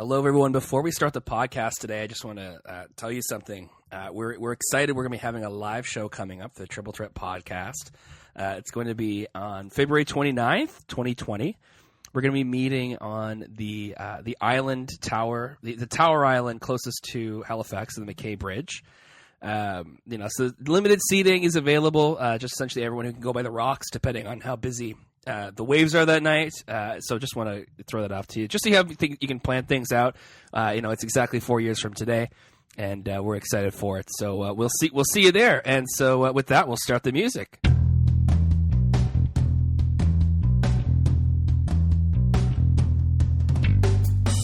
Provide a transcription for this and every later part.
Hello, everyone. Before we start the podcast today, I just want to tell you something. We're excited. We're going to be having a live show coming up, the Triple Threat Podcast. It's going to be on February 29th, 2020. We're going to be meeting on the island tower, the tower island closest to Halifax and the McKay Bridge. So limited seating is available. Just essentially everyone who can go by the rocks, depending on how busy the waves are that night. So just want to throw that off to you, just so you can plan things out. It's exactly 4 years from today, and we're excited for it. So we'll see you there. And so with that, we'll start the music.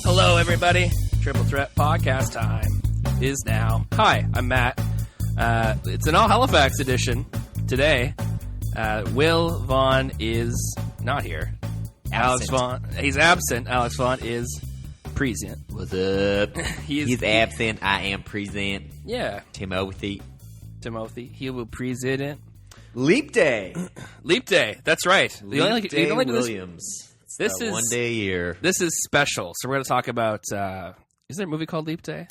Hello, everybody. Triple Threat Podcast time is now. Hi, I'm Matt. It's an all Halifax edition today. Will Vaughn is not here. Absent. Alex Vaughn, he's absent. Alex Vaughn is present. What's up? He's absent. I am present. Yeah. Timothy. He will present. Leap Day. Leap Day. That's right. Leap Day Williams. This is 1 day a year. This is special. So we're going to talk about. Is there a movie called Leap Day?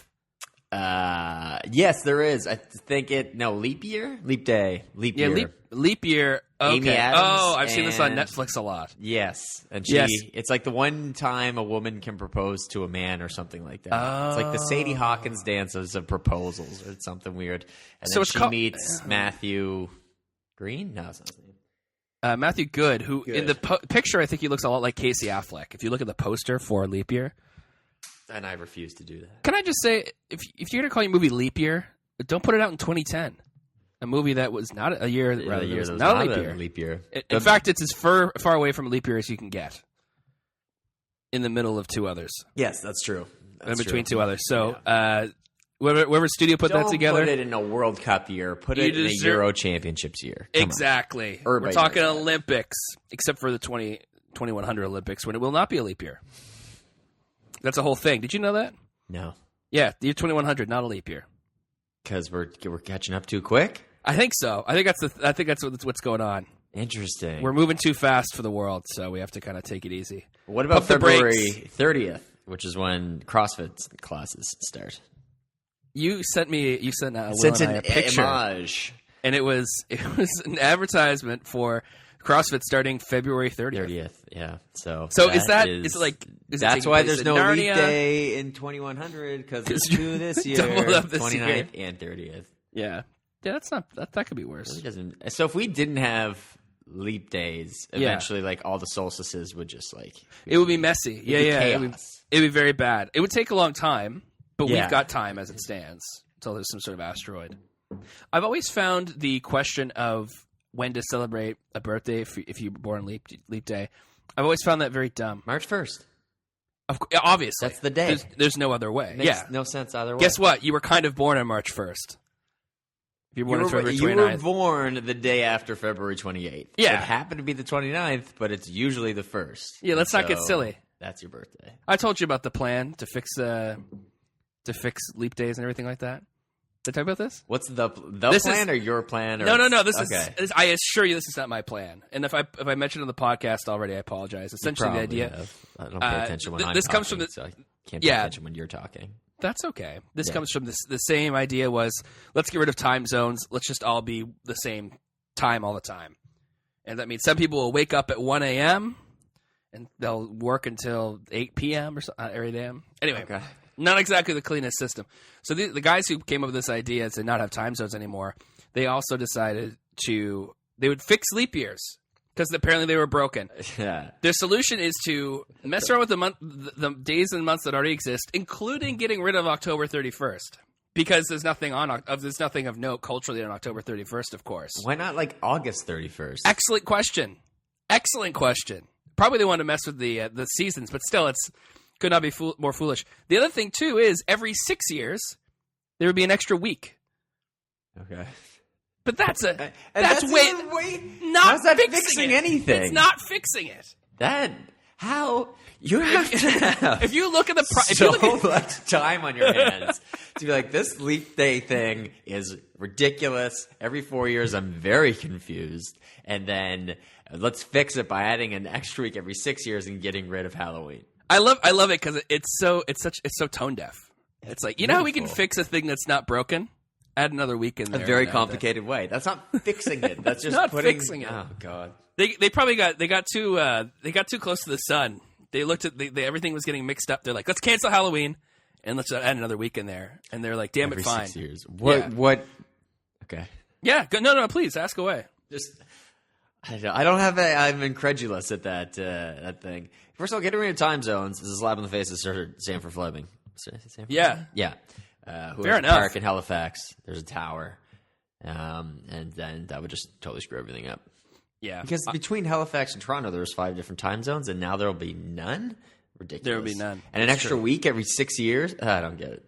Yes, there is. I think leap year? Leap Day. Leap year. Leap year. Okay. Amy Adams. Oh, I've seen this on Netflix a lot. Yes. And it's like the one time a woman can propose to a man or something like that. Oh. It's like the Sadie Hawkins dances of proposals or something weird. And so then she meets Matthew Green? No, it's not his name. Matthew Good, who in the picture, I think he looks a lot like Casey Affleck. If you look at the poster for Leap Year. And I refuse to do that. Can I just say, if you're going to call your movie Leap Year, don't put it out in 2010. A movie that was not a year, rather than was not a leap year. In fact, it's as far away from leap year as you can get. In the middle of two others. Yes, that's true. In between two others. So, whoever studio put that together. Don't put it in a World Cup year. Put it in a Euro Championships year. Exactly. We're talking Olympics, except for the 2100 Olympics, when it will not be a leap year. That's a whole thing. Did you know that? No. Yeah, the year 2100, not a leap year. Because we're catching up too quick? I think so. I think that's what's going on. Interesting. We're moving too fast for the world, so we have to kind of take it easy. What about February 30th, which is when CrossFit classes start? You sent a picture, image. And it was an advertisement for CrossFit starting February 30th. Yeah. So that's why there's no leap day in 2100 because there's two this year, 29th and 30th. Yeah. Yeah, that could be worse. It really doesn't. So if we didn't have leap days, eventually, like all the solstices would just it would be messy. Chaos. It'd be very bad. It would take a long time, but we've got time as it stands until there's some sort of asteroid. I've always found the question of when to celebrate a birthday if you were born leap day. I've always found that very dumb. March 1st. Obviously. That's the day. There's no other way. Makes no sense either way. Guess what? You were kind of born on March 1st. You were born the day after February 28th. Yeah. It happened to be the 29th, but it's usually the 1st. Yeah, let's not get silly. That's your birthday. I told you about the plan to fix leap days and everything like that. Did I talk about this? What's the plan or your plan? Or No. This is. I assure you, this is not my plan. And if I mentioned it on the podcast already, I apologize. Essentially, the idea. I don't pay attention when I'm this talking, comes from so I can't pay attention when you're talking. That's okay. This comes from the same idea was, let's get rid of time zones. Let's just all be the same time all the time. And that means some people will wake up at 1 a.m. and they'll work until 8 p.m. or 8 a.m. Anyway, not exactly the cleanest system. So the guys who came up with this idea to not have time zones anymore, they also decided they would fix leap years. Because apparently they were broken. Yeah. Their solution is to mess around with the days and months that already exist, including getting rid of October 31st. Because there's nothing of note culturally on October 31st, of course. Why not August 31st? Excellent question. Probably they want to mess with the seasons, but still, it's could not be more foolish. The other thing too is every 6 years there would be an extra week. Okay. But that's not fixing anything. It's not fixing it. How you have to have if you look at much time on your hands to be like, this leap day thing is ridiculous. Every 4 years, I'm very confused, and then let's fix it by adding an extra week every 6 years and getting rid of Halloween. I love it because it's so tone deaf. It's like, you know how we can beautiful. fix a thing that's not broken? Add another week in there. A very complicated way. That's not fixing it. That's just Not putting. fixing it. Oh God. They probably got too close to the sun. They looked at everything was getting mixed up. They're like, let's cancel Halloween and let's add another week in there. And they're like, damn Every it, fine. 6 years. What? Okay. Yeah, no, please ask away. Just. I don't have. I'm incredulous at that thing. First of all, getting rid of time zones is a slap in the face of Sir Sanford Fleming. Yeah. Yeah. Who Fair has enough. a park in Halifax. There's a tower. And then that would just totally screw everything up. Yeah. Because between Halifax and Toronto, there was 5 different time zones, and now there will be none? Ridiculous. There will be none. And an It's extra true. week every 6 years? I don't get it.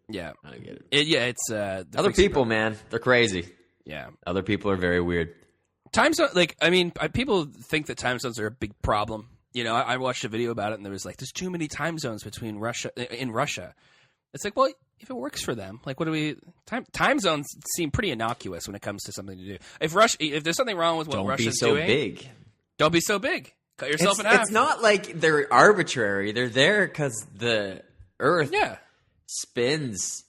Yeah. I don't get it. It's Other people, man, they're crazy. Yeah. Other people are very weird. Time zone, people think that time zones are a big problem. You know, I watched a video about it, and there was like, there's too many time zones in Russia. It's like, well, if it works for them, like, what do we? Time zones seem pretty innocuous when it comes to something to do. If there's something wrong with what Don't Russia's be so doing, big. don't be so big. Cut yourself in half. It's not like they're arbitrary. They're there because the Earth spins,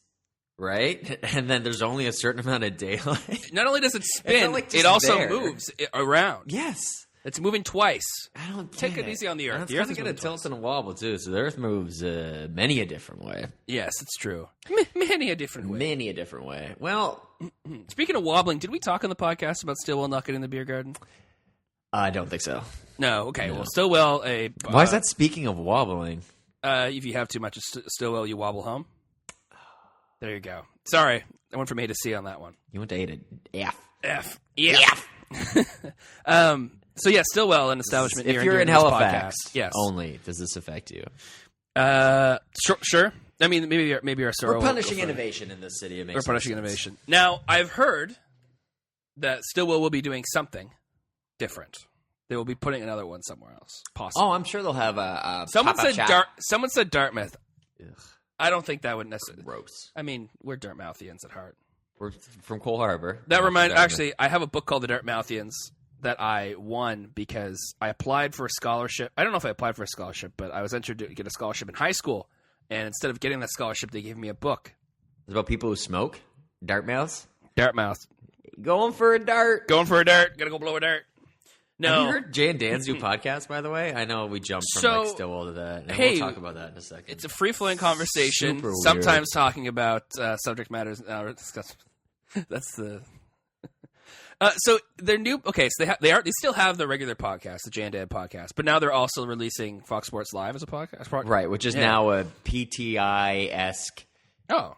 right? And then there's only a certain amount of daylight. Not only does it It's spin, not like just it also there. moves around. Yes. It's moving twice. I don't Take get it easy on the Earth. It's The Earth kind is of got a moving tilt and a wobble too. So the Earth moves many a different way. Yes, it's true. Many a different way. Many a different way. Well, Speaking of wobbling, did we talk on the podcast about Stillwell not getting the beer garden? I don't think so. No. Okay. Well, Stillwell, Why is that? Speaking of wobbling, if you have too much of Stillwell, you wobble home. There you go. Sorry, I went from A to C on that one. you went to A to F. F. Yeah. So yeah, Stillwell, an establishment. If near and you're dear in to this Halifax, podcast. Yes. only does this affect you. Sure. I mean, maybe our store. We're punishing innovation in this city. It makes We're punishing sense. innovation. Now, I've heard that Stillwell will be doing something different. They will be putting another one somewhere else. Possibly. Oh, I'm sure they'll have a Someone pop-up said shop. Someone said Dartmouth. Ugh, I don't think that would necessarily. gross. I mean, we're Dartmouthians at heart. We're from Cole Harbor. That Not reminds. from Dartmouth. Actually, I have a book called The Dartmouthians that I won because I applied for a scholarship. I don't know if I applied for a scholarship, but I was entered to get a scholarship in high school. And instead of getting that scholarship, they gave me a book. It's about people who smoke. Dartmouths. Dartmouth. Going for a dart. Going for a dart. Gotta go blow a dart. No. Have you heard Jay and Dan's new podcast, by the way? I know we jumped from So, Stillwell to that. And hey, we'll talk about that in a second. It's a free-flowing conversation, Super weird. sometimes talking about subject matters. That's the... so they're new. Okay, so they still have the regular podcast, the Jay and Dan podcast, but now they're also releasing Fox Sports Live as a podcast. Right, which is now a PTI-esque. Oh,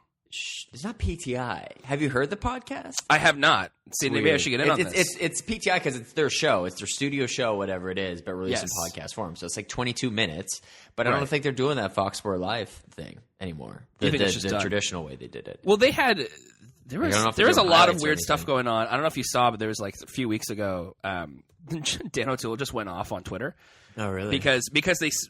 It's not PTI. Have you heard the podcast? I have not. See, maybe I Weird. should get in on this. It's PTI because it's their show. It's their studio show, whatever it is, but released in Yes. podcast form. So it's like 22 minutes. But I Right. don't think they're doing that Fox Sport Live thing anymore. You think it's just the done? traditional way they did it. Well, they had there was don't know if there they're was a doing lot of highlights or weird stuff anything. going on. I don't know if you saw, but there was like a few weeks ago, Dan O'Toole just went off on Twitter. Oh, really? Because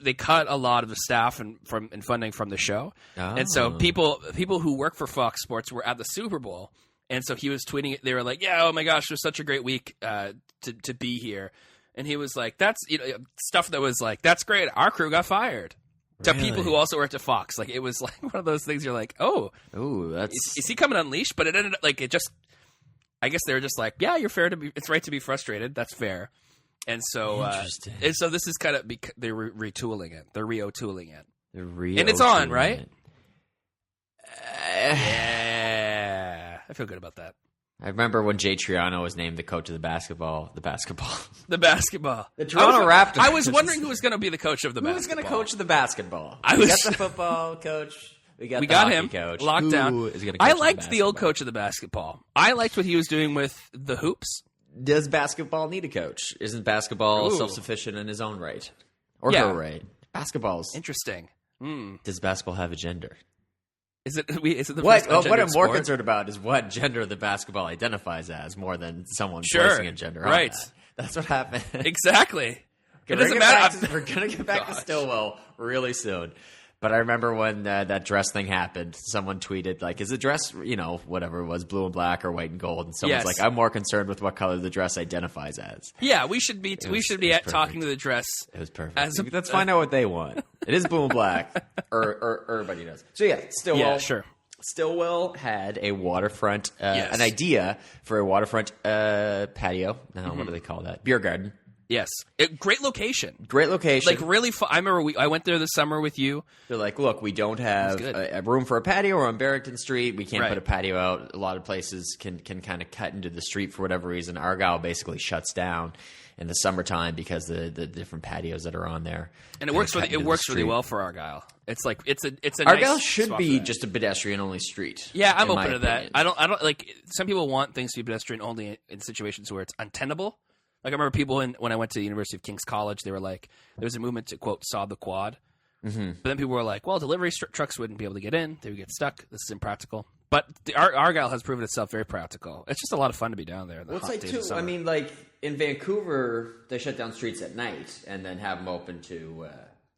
they cut a lot of the staff and funding from the show, and so people who work for Fox Sports were at the Super Bowl, and so he was tweeting it. They were like, "Yeah, oh my gosh, it was such a great week to be here," and he was like, "That's stuff that was like, that's great. Our crew got fired." To people who also worked at Fox, like it was like one of those things. You're like, "Oh, ooh, that's is he coming unleashed?" But it ended up like it just. I guess they were just like, "Yeah, you're fair to be. It's right to be frustrated. That's fair." And so, Interesting. And so this is kind of they're retooling it. They're re-tooling it, the and it's on, right? Yeah. Yeah, I feel good about that. I remember when Jay Triano was named the coach of the basketball. The basketball. The Toronto Raptors. I was wondering who was going to be the coach of the basketball. Who's going to coach the basketball? I We was- got the football coach. We got him coach. locked Who down. is gonna I coach liked the old basketball? coach of the basketball. I liked what he was doing with the hoops. Does basketball need a coach? Isn't basketball Ooh. self-sufficient in his own right? Or Yeah. her right? Basketball's... Interesting. Does basketball have a gender? Is it the What first I'm ungendered more sport? concerned about is what gender the basketball identifies as more than someone Sure. placing a gender on Right. that. That's what happened. Exactly. It We're doesn't gonna matter. We're going to get back to Gosh. Stillwell really soon. But I remember when that dress thing happened, someone tweeted, like, is the dress, whatever it was, blue and black or white and gold? And someone's like, I'm more concerned with what color the dress identifies as. Yeah, we should be talking to the dress. It was perfect. Let's find out what they want. It is blue and black, or everybody does. So yeah, Stillwell. Yeah, sure. Stillwell had a waterfront, an idea for a waterfront patio. Now, what do they call that? Beer garden. Yes. Great location. Great location. Like, really fun. I remember I went there this summer with you. They're like, look, we don't have a room for a patio. We're on Barrington Street. We can't put a patio out. A lot of places can kind of cut into the street for whatever reason. Argyle basically shuts down in the summertime because the different patios that are on there. And it works really well for Argyle. It's like it's a Argyle nice should be just a pedestrian only street. Yeah, I'm open to that. I don't like, some people want things to be pedestrian only in situations where it's untenable. Like, I remember people when I went to the University of King's College, they were like, there was a movement to, quote, saw the quad. Mm-hmm. But then people were like, well, delivery trucks wouldn't be able to get in. They would get stuck. This is impractical. But Argyle has proven itself very practical. It's just a lot of fun to be down there. Well, it's like, too, I mean, like, in Vancouver, they shut down streets at night and then have them open to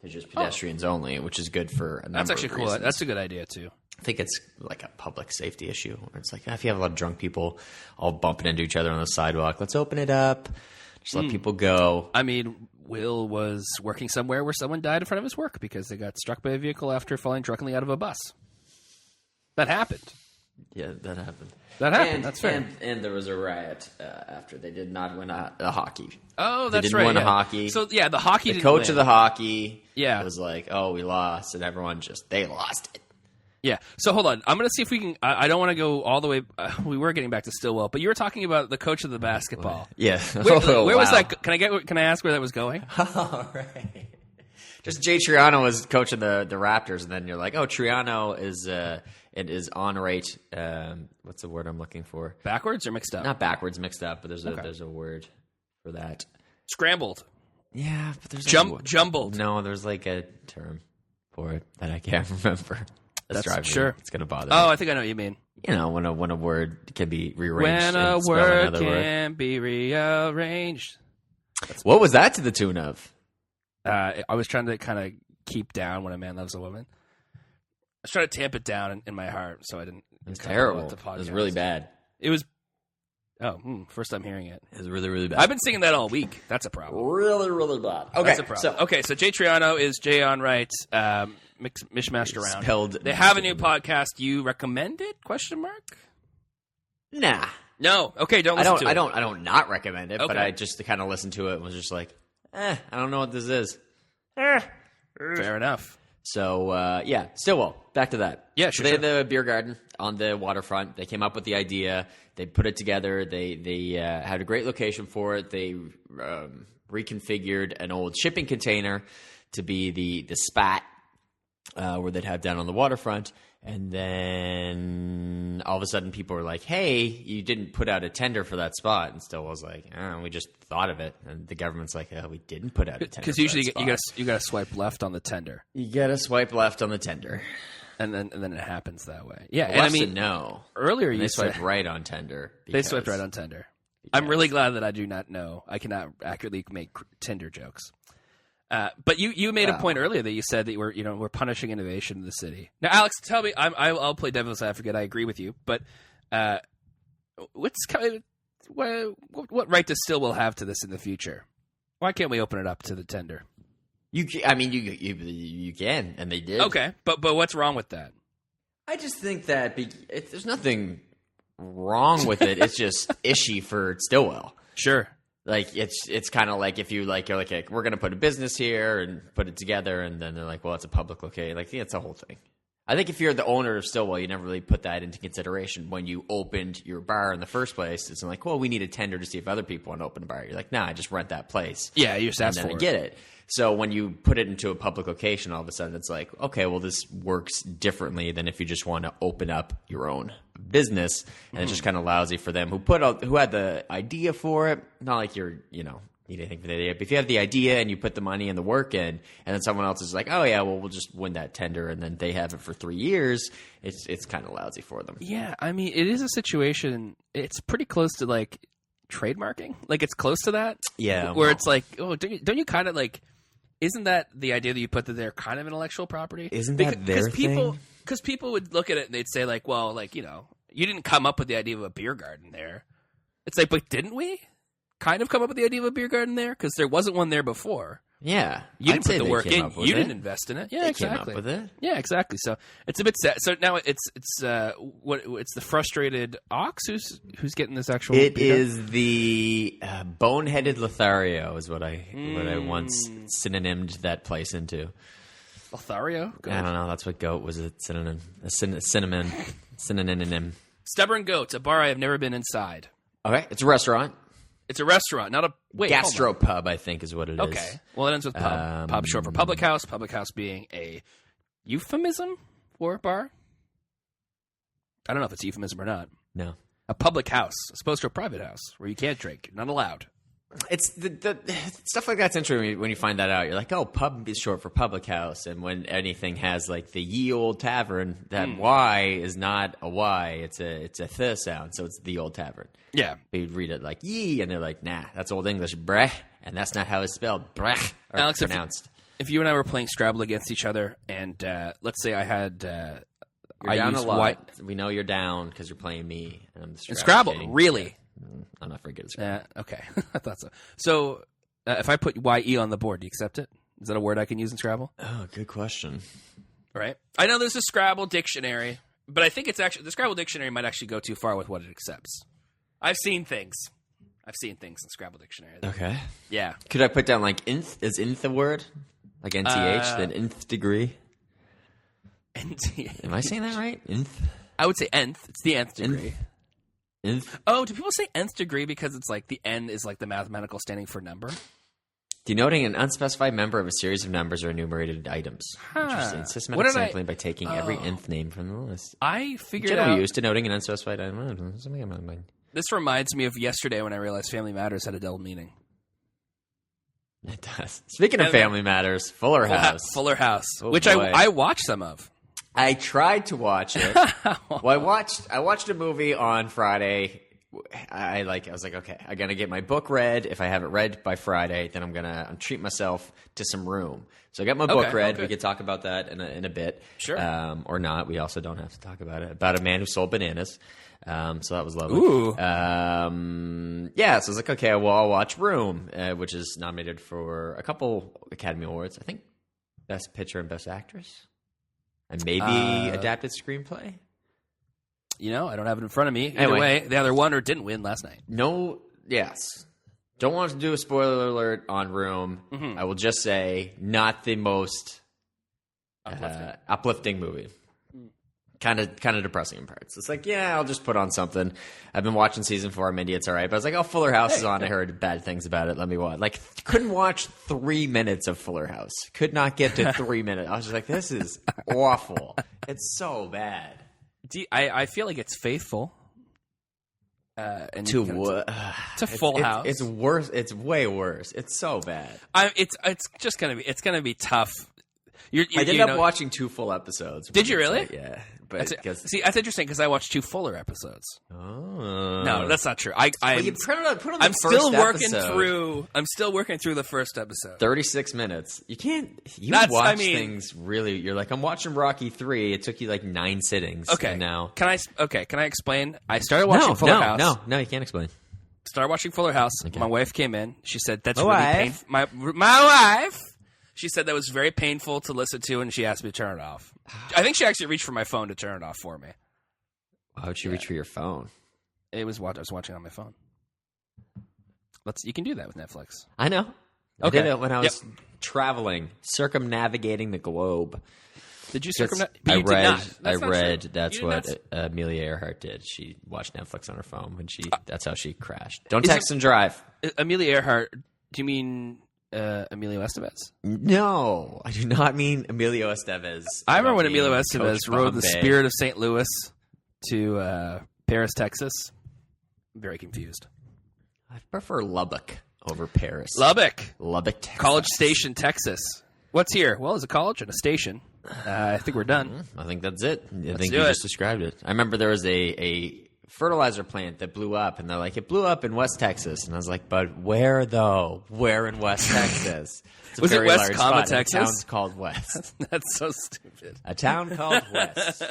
just pedestrians only, which is good for a number That's actually of cool. reasons. That's a good idea, too. I think it's like a public safety issue where it's like, if you have a lot of drunk people all bumping into each other on the sidewalk, let's open it up. Just let people go. I mean, Will was working somewhere where someone died in front of his work because they got struck by a vehicle after falling drunkenly out of a bus. That happened. Yeah, that happened. That's fair. And there was a riot after they did not win a hockey. Oh, that's right. They didn't win a hockey. So, yeah, the hockey The coach of the hockey Yeah. was like, oh, we lost. And everyone they lost it. Yeah. So hold on. I'm going to see if we can. I don't want to go all the way. We were getting back to Stillwell, but you were talking about the coach of the basketball. Yeah. Where was that? Can I ask where that was going? All right. Just Jay Triano was coaching the Raptors, and then you're like, oh, Triano is on rate. What's the word I'm looking for? Backwards or mixed up? Not backwards, mixed up. But there's a word for that. Scrambled. Yeah, but there's jumbled. No, there's like a term for it that I can't remember. That's sure. It's going to bother me. Oh, I think I know what you mean. You know, when a word can be rearranged. When a word can be rearranged. What was that to the tune of? I was trying to kind of keep down when a man loves a woman. I was trying to tamp it down in my heart, so I didn't. It was terrible. It was really bad. It was. Oh, first time hearing it. It was really, really bad. I've been singing that all week. That's a problem. Really, really bad. Okay, that's a problem. So Jay Triano is Jay on right. Mishmashed around. They have a new podcast. You recommend it? ? Nah. No. Okay. Don't listen to it. I don't not recommend it, but I just kind of listened to it and was just like, I don't know what this is. Fair enough. So Stillwell. Back to that. Yeah, sure. So they had the beer garden on the waterfront. They came up with the idea. They put it together. They had a great location for it. They reconfigured an old shipping container to be the spat. Where they'd have down on the waterfront, and then all of a sudden people were like, hey, you didn't put out a tender for that spot. And Stillwell was like, we just thought of it. And the government's like, we didn't put out a tender. Because usually you got to swipe left on the tender. You got to swipe left on the tender. And then it happens that way. Yeah, well, and I mean, no. Earlier you swiped right on tender. They swiped right on tender. I'm really glad that I do not know. I cannot accurately make Tinder jokes. But you made a point earlier that you said that we're punishing innovation in the city. Now, Alex, tell me, I'll play devil's advocate. I agree with you, but what right does Stillwell have to this in the future? Why can't we open it up to the tender? You can, and they did. Okay, but what's wrong with that? I just think that there's nothing wrong with it. It's just ishy for Stillwell. Sure. Like it's kind of like if you're like we're gonna put a business here and put it together, and then they're like, well, it's a public location. Like, it's a whole thing. I think if you're the owner of Stillwell, you never really put that into consideration when you opened your bar in the first place. It's like, well, we need a tender to see if other people want to open a bar. You're like, nah, I just rent that place. Yeah, you just ask for it. Get it. So when you put it into a public location, all of a sudden it's like, okay, well, this works differently than if you just want to open up your own business, and it's just kind of lousy for them who had the idea for it. Not like you're, need anything for the idea, but if you have the idea and you put the money and the work in, and then someone else is like, oh yeah, well, we'll just win that tender, and then they have it for 3 years, it's kind of lousy for them. Yeah, I mean, it is a situation. It's pretty close to like trademarking. Like, it's close to that. Yeah, where it's like, oh, don't you kind of like Isn't that the idea that you put that they're kind of intellectual property? Isn't that their thing? Because people would look at it and they'd say, like, well, like, you know, you didn't come up with the idea of a beer garden there. It's like, but didn't we kind of come up with the idea of a beer garden there? Because there wasn't one there before. Yeah. You didn't put the work in. You didn't invest in it. Yeah, exactly. Came up with it. Yeah, exactly. So it's a bit sad. So now it's the frustrated ox who's getting this actual. It is the boneheaded Lothario is what I once synonymed that place into. Lothario? Goat. I don't know. That's what goat was. A synonym. A synonym. Stubborn Goat, a bar I have never been inside. Okay, it's a restaurant. It's a restaurant, not a gastropub, I think is what it is. Okay. Well, it ends with pub. Pub short for public house. Public house being a euphemism for bar. I don't know if it's a euphemism or not. No. A public house, as opposed to a private house where you can't drink, not allowed. It's the stuff like that's interesting when you find that out. You're like, oh, pub is short for public house, and when anything has like the ye old tavern, that Y is not a Y, it's a th sound, so it's the old tavern. Yeah, you'd read it like ye, and they're like, nah, that's old English, breh, and that's not how it's spelled, breh, or Alex, pronounced. If you and I were playing Scrabble against each other, and let's say I had, you're down a lot. We know you're down because you're playing me, and I'm the Scrabble, really. I'm not very good at Scrabble. Okay. I thought so. So, if I put YE on the board, do you accept it? Is that a word I can use in Scrabble? Oh, good question. Right. I know there's a Scrabble dictionary, but I think it's actually the Scrabble dictionary might actually go too far with what it accepts. I've seen things in Scrabble dictionary. Okay. Yeah. Could I put down like nth? Is nth a word? Like NTH, then nth degree? NTH. Am I saying that right? Nth? I would say nth. It's the nth degree. Nth? Oh, do people say nth degree because it's like the n is like the mathematical standing for number? Denoting an unspecified member of a series of numbers or enumerated items. Interesting. Systematic sampling by taking every nth name from the list. I figured Generally out... used denoting an unspecified item. This reminds me of yesterday when I realized Family Matters had a double meaning. It does. Speaking of Family Matters, Fuller House. Fuller House, oh, which boy. I watched some of. I tried to watch it. Well, I watched a movie on Friday. I was like, okay, I gotta get my book read. If I have it read by Friday, then I'm treat myself to some Room. So I got my book read. Okay. We could talk about that in a bit, sure, or not. We also don't have to talk about it. About a man who sold bananas. So that was lovely. Ooh. Yeah. So I was like, okay, well, I'll watch Room, which is nominated for a couple Academy Awards. I think Best Picture and Best Actress. And maybe adapted screenplay? You know, I don't have it in front of me. Either way, the other won or didn't win last night. Yes. Don't want to do a spoiler alert on Room. Mm-hmm. I will just say, not the most uplifting movie. Kind of depressing in parts. It's like, yeah, I'll just put on something. I've been watching season 4. Maybe it's all right. But I was like, oh, Fuller House is on. I heard bad things about it. Let me watch. Like, couldn't watch 3 minutes of Fuller House. Could not get to 3 minutes. I was just like, this is awful. It's so bad. I feel like it's faithful. To Full House. It's worse. It's way worse. It's so bad. It's just gonna be tough. I ended up watching 2 full episodes. Did you really? Yeah. But see, that's interesting because I watched 2 fuller episodes. Oh. No, that's not true. Put on the I'm first still working episode. through. I'm still working through the first episode. 36 minutes. You can't. Watch things really. You're like, I'm watching Rocky 3. It took you like 9 sittings. Okay. And now, can I explain? I started watching Fuller House. No, you can't explain. Started watching Fuller House. Okay. My wife came in. She said that's really painful. My wife. She said that was very painful to listen to, and she asked me to turn it off. I think she actually reached for my phone to turn it off for me. Why would she reach for your phone? I was watching on my phone. You can do that with Netflix. I know. Okay. I did it when I was traveling, circumnavigating the globe. Did you circumnavigate? I read that's what Amelia Earhart did. She watched Netflix on her phone when that's how she crashed. Don't text and drive. Amelia Earhart, do you mean Emilio Estevez? No, I do not mean Emilio Estevez. I remember when Emilio Estevez rode the Spirit of St. Louis to Paris, Texas. I'm very confused. I prefer Lubbock over Paris. Lubbock, Texas. College Station, Texas. What's here? Well, there's a college and a station. I think we're done. I think that's it. I think you just described it. I remember there was a fertilizer plant that blew up, and they're like, it blew up in West Texas, and I was like, but where though? Where in West Texas? It's a Was it very West, large comma, spot. Texas? A town called West. That's so stupid. A town called West,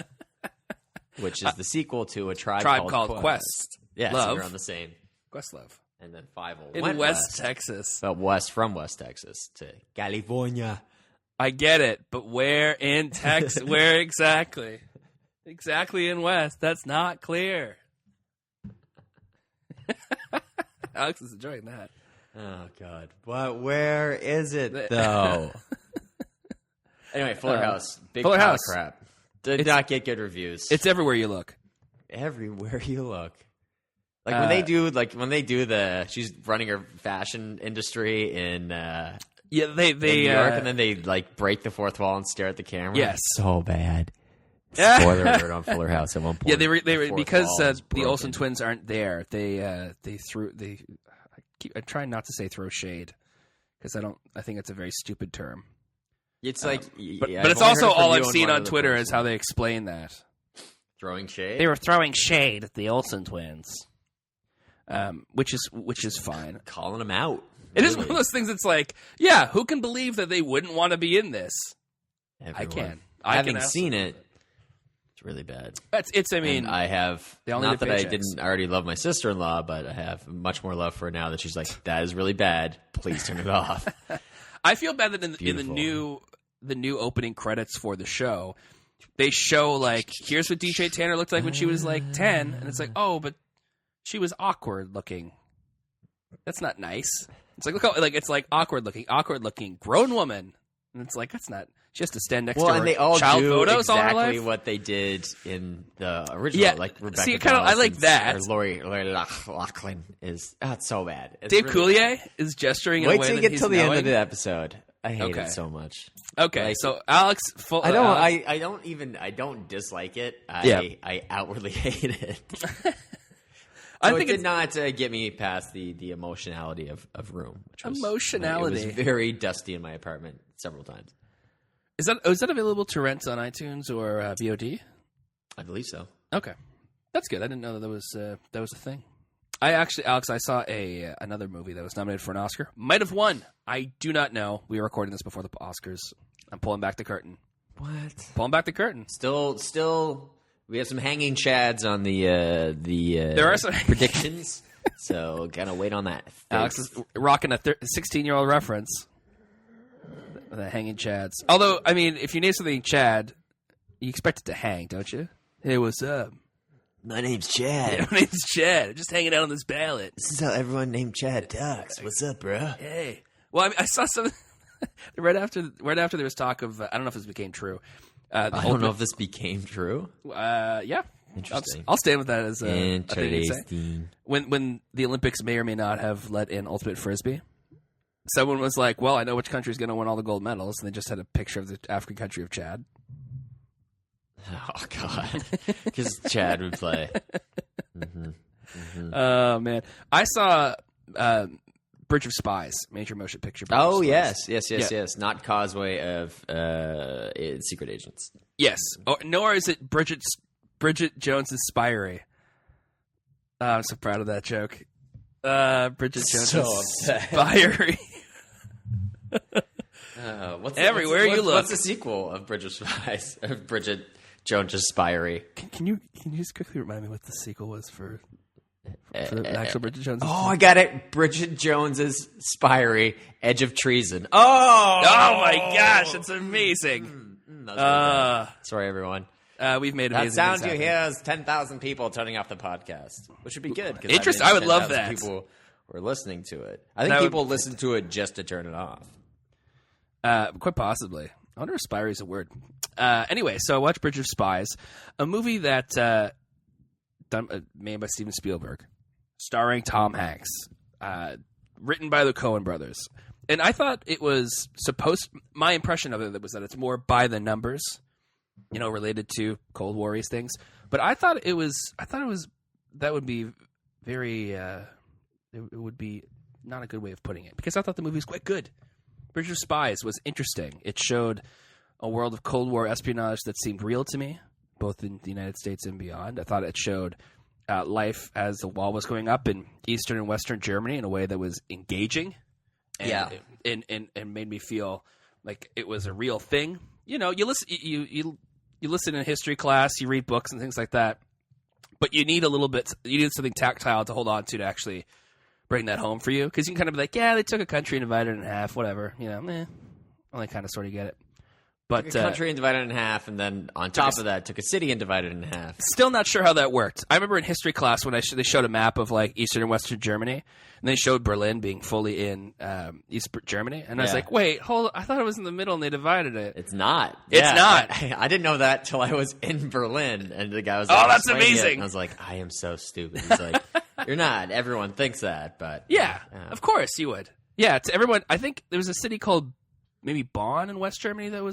which is the sequel to a tribe called Quest. Yeah, Love. so you're on the same. Questlove. And then Five In went West Texas. but west from West Texas to California. I get it, but where in Texas? Where exactly? Exactly in West. That's not clear. Alex is enjoying that. Oh, God. But where is it, though? Anyway, Fuller House. Big Fuller pile House. of crap. Did not get good reviews. It's everywhere you look. Everywhere you look. Like when they do she's running her fashion industry in Yeah, they in New York, and then they like break the fourth wall and stare at the camera. Yes. So bad. Spoiler alert on Fuller House at one point. Yeah, they were because the broken. Olsen twins aren't there. I try not to say throw shade because I think it's a very stupid term. It's like, but I've it's only also heard it from all you I've and seen one on other Twitter person. is how they explain that. Throwing shade. They were throwing shade at the Olsen twins, which is fine. Calling them out. It is one of those things. It's like, yeah, who can believe that they wouldn't want to be in this? Everyone. I can. Having seen it, it's really bad. It's. I mean, And I have they all need not the that I paychecks. didn't already love my sister-in-law, but I have much more love for her now that she's like, that is really bad. Please turn it off. I feel bad that in the Beautiful. new opening credits for the show, they show like, here's what DJ Tanner looked like when she was like 10, and it's like, oh, but she was awkward looking. That's not nice. It's like, look how, like, it's like awkward looking grown woman, and it's like, that's not. She has to stand next to her and they all child do photos all her exactly life. what they did in the original. Yeah, Like Rebecca see, I like that. Or Lori Loughlin is. Oh, it's so bad. It's Dave really Coulier is gesturing in a Wait way till that you get he's till the end knowing. of the episode. I hate Okay. it so much. Okay, Like, so Alex, I don't dislike it. I outwardly hate it. I So think it it's did not get me past the emotionality of Room. Which was, Emotionality. It was very dusty in my apartment several times. is that available to rent on iTunes or VOD? I believe so. Okay, that's good. I didn't know that was a thing. Alex, I saw another movie that was nominated for an Oscar. Might have won. I do not know. We were recording this before the Oscars. I'm pulling back the curtain. What? Pulling back the curtain. Still, we have some hanging chads on the There are some predictions. So gotta wait on that. Alex is rocking a 16-year-old reference. The hanging chads. Although, I mean, if you name something Chad, you expect it to hang, don't you? Hey, what's up? My name's Chad. Yeah, my name's Chad. I'm just hanging out on this ballot. This is how everyone named Chad talks. What's up, bro? Hey. Well, I mean, I saw some right after there was talk of I don't know if this became true. I don't know if this became true. Yeah. Interesting. I'll stand with that as a thing to say. Interesting. When the Olympics may or may not have let in ultimate frisbee, someone was like, "Well, I know which country is going to win all the gold medals," and they just had a picture of the African country of Chad. Oh God, because Chad would play. Oh man, I saw Bridge of Spies, major motion picture. Bridge of Oh Spies. yes. Not Causeway of Secret Agents. Yes. Nor is it Bridget Jones's Spiary. I'm so proud of that joke. Bridget Jones's Spiary. Everywhere you look. What's the sequel of Bridget Spies? Of Bridget Jones's Spiary? Can you just quickly remind me what the sequel was for the actual Bridget Jones? Oh, I got it. Bridget Jones's Spiary, Edge of Treason. Oh my gosh, it's amazing. Sorry, everyone. We've made That amazing sound things you happen. hear is 10,000 people turning off the podcast, which would be good. Interest- I would love that. People were listening to it. I think That would- people listen to it just to turn it off. Quite possibly. I wonder if Spiary is a word. Anyway, so I watched Bridge of Spies, a movie that made by Steven Spielberg, starring Tom Hanks, written by the Coen brothers. And I thought it was my impression of it was that it's more by the numbers, related to Cold War things. But I thought it was that would be very, it would be not a good way of putting it, because I thought the movie was quite good. Bridge of Spies was interesting. It showed a world of Cold War espionage that seemed real to me, both in the United States and beyond. I thought it showed life as the wall was going up in Eastern and Western Germany in a way that was engaging. And, and made me feel like it was a real thing. You know, you listen in history class, you read books and things like that, but you need something tactile to hold on to actually bring that home for you. Because you can kind of be like, yeah, they took a country and divided it in half, whatever. You know, only kind of sort of get it. But took a country and divided it in half, and then on top of that, took a city and divided it in half. Still not sure how that worked. I remember in history class when they showed a map of like Eastern and Western Germany, and they showed Berlin being fully in East Germany, and I was like, wait, hold on, I thought it was in the middle and they divided it. It's not. It's not. I didn't know that till I was in Berlin, and the guy was like, oh, that's amazing. And I was like, I am so stupid. He's like, you're not. Everyone thinks that, but... Yeah, of course you would. Yeah, to everyone, I think there was a city called maybe Bonn in West Germany I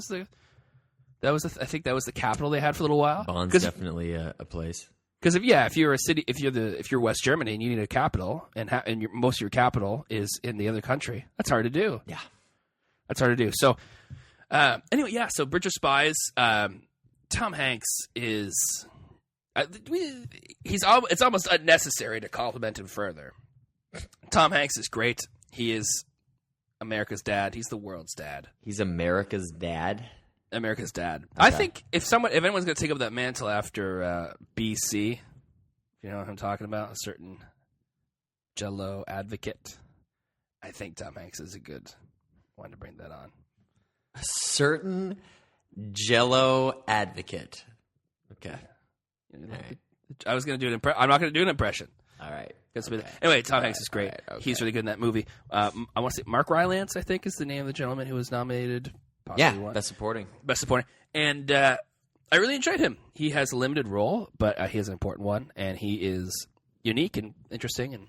think that was the capital they had for a little while. Bonn's definitely a place. Because if you're a city, if you're West Germany and you need a capital, and most of your capital is in the other country, that's hard to do. Yeah, that's hard to do. So anyway, so Bridget Spies. Tom Hanks is it's almost unnecessary to compliment him further. Tom Hanks is great. He is America's dad. He's the world's dad. He's America's dad. America's dad. Okay. I think if anyone's going to take up that mantle after BC, if you know what I'm talking about, a certain Jell-O advocate, I think Tom Hanks is a good one to bring that on. A certain Jell-O advocate. Okay. Right. I was going to do I'm not going to do an impression. All right. Okay. Anyway, Tom Hanks is great. Right. Okay. He's really good in that movie. I want to say Mark Rylance, I think, is the name of the gentleman who was nominated. Best supporting. And I really enjoyed him. He has a limited role, but he has an important one, and he is unique and interesting, and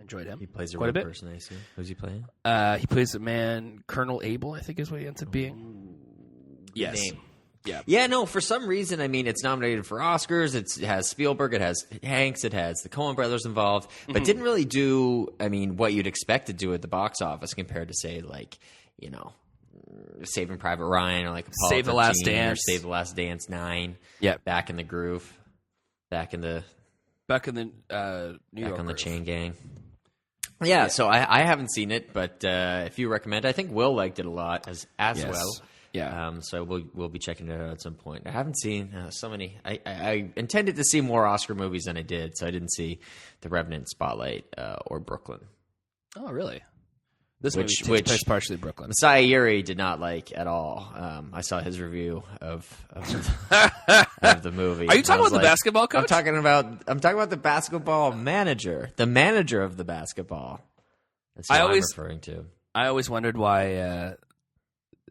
enjoyed him. He plays a quite real person, I assume. Who's he playing? He plays a man, Colonel Abel, I think is what he ends up being. Yes. Name. Yeah. Yeah, no, for some reason, I mean, it's nominated for Oscars. It has Spielberg, it has Hanks, it has the Coen brothers involved, but didn't really do, what you'd expect to do at the box office compared to, say, like, you know, Saving Private Ryan or like Apollo Save the Last 13 Dance, or Save the Last Dance 9. Yeah, Back in the Groove, back in the New York on the groove. Chain Gang. Yeah, so I haven't seen it, but if you recommend, I think Will liked it a lot as yes. well. Yeah. So we'll be checking it out at some point. I haven't seen so many. I intended to see more Oscar movies than I did, so I didn't see The Revenant, Spotlight, or Brooklyn. Oh, really? This movie takes place partially in Brooklyn. Masai Uri did not like at all. I saw his review of the movie. Are you talking about the basketball coach? I'm talking about the basketball manager, the manager of the basketball. That's who I'm referring to. I always wondered why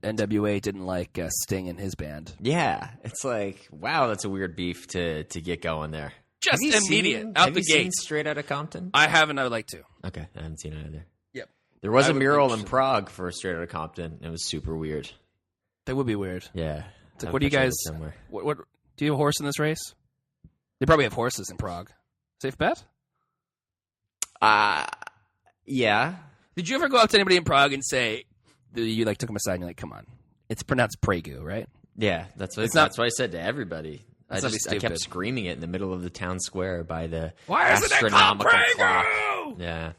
NWA didn't like Sting and his band. Yeah, it's like, wow, that's a weird beef to get going there. Just immediate out the gate. Straight Outta Compton? I haven't. I would like to. Okay, I haven't seen it either. Yep. There was a mural in Prague for Straight Outta Compton. It was super weird. That would be weird. Yeah. It's like, what do you guys? What do you have a horse in this race? They probably have horses in Prague. Safe bet. Yeah. Did you ever go up to anybody in Prague and say you like took them aside and you're like, come on, it's pronounced Pragu, right? Yeah, that's what I said to everybody. I kept screaming it in the middle of the town square by the astronomical clock. Yeah.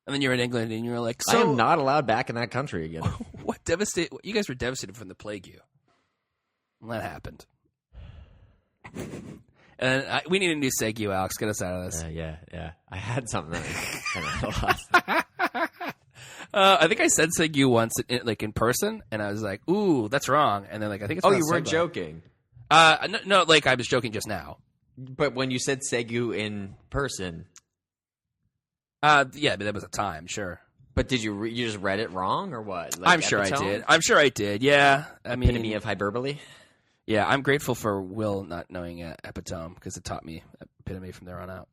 And then you're in England and you're like, I am not allowed back in that country again. You guys were devastated from the plague. Well, that happened. And we need a new segue, Alex. Get us out of this. Yeah. I had something. I think I said segue once, in person, and I was like, "Ooh, that's wrong." And then, I think it's. Oh, you weren't joking. No, I was joking just now. But when you said segue in person, yeah, but that was a time, sure. But did you just read it wrong or what? I'm sure I did. Yeah, I mean, epitome of hyperbole. Yeah, I'm grateful for Will not knowing epitome because it taught me epitome from there on out.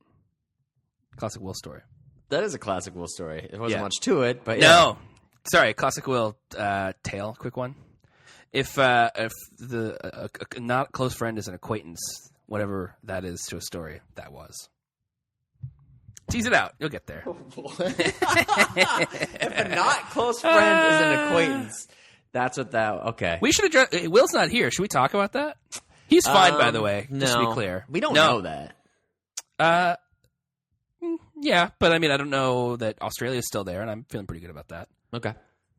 Classic Will story. That is a classic Will story. There wasn't much to it, but no. Sorry, classic Will tale. Quick one. If the not close friend is an acquaintance, whatever that is to a story, that was. Tease it out. You'll get there. If a not close friend is an acquaintance, that's what that. Okay. We should address. Will's not here. Should we talk about that? He's fine, by the way. Just to be clear, we don't know that. Yeah, but I mean, I don't know that Australia's still there, and I'm feeling pretty good about that. Okay.